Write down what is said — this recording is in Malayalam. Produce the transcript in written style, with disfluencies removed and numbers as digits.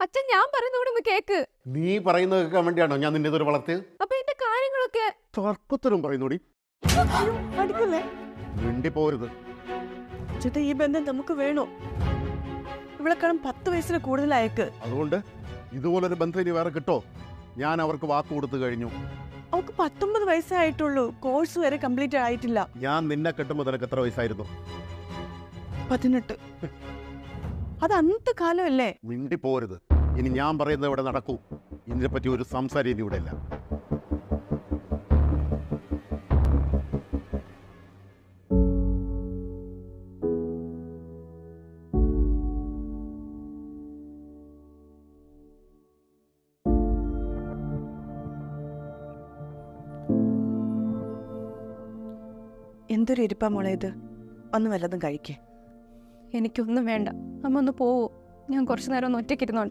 അച്ഛൻ ഞാൻ പറയുന്ന കൂടെ ഒന്ന് കേക്ക്. നീ പറയുന്നത് കേൾക്കാൻ വേണ്ടിയാണോ ഞാൻ നിന്നെ ഇതൊരു വളർത്തിയത്? അപ്പൊ എന്റെ കാര്യങ്ങളൊക്കെ തർക്കത്തിനും പറയുന്നോടി. അടിക്കല്ലേ മിണ്ടി പോരുത്. ചേട്ടാ, ഈ ബന്ധം നമുക്ക് വേണോ? ഇവളെക്കാളും 10 വയസ്സിന് കൂടുതൽ അയക്ക്. അതുകൊണ്ട് ഇതുപോലൊരു ബന്ധം ഇനി വേറെ കിട്ടോ? ഞാൻ അവർക്ക് വാക്ക് കൊടുത്തു കഴിഞ്ഞു. അവക്ക് 19 വയസ്സായിട്ടുള്ളൂ. കോഴ്സ് വരെ കംപ്ലീറ്റ് ആയിട്ടില്ല. ഞാൻ നിന്നെ കെട്ടുമ്പോൾ നിനക്ക് എത്ര വയസ്സായിരുന്നു? 18. അത് അന്നത്തെ കാലമല്ലേ? മിണ്ടി പോരുത്. ഇനി ഞാൻ പറയുന്നത് ഇവിടെ നടക്കൂ. ഇതിനെപ്പറ്റി ഒരു സംസാരം ഇനി ഇവിടെ ഇല്ല. എന്തൊരു ഇരിപ്പാ മോളെ ഇത്. ഒന്ന് വല്ലതും കഴിക്കേ. എനിക്കൊന്നും വേണ്ട. അമ്മ ഒന്ന് പോവോ? ഞാൻ കുറച്ചു നേരം ഒന്ന് ഒറ്റയ്ക്കിരുന്നോട്ടെ.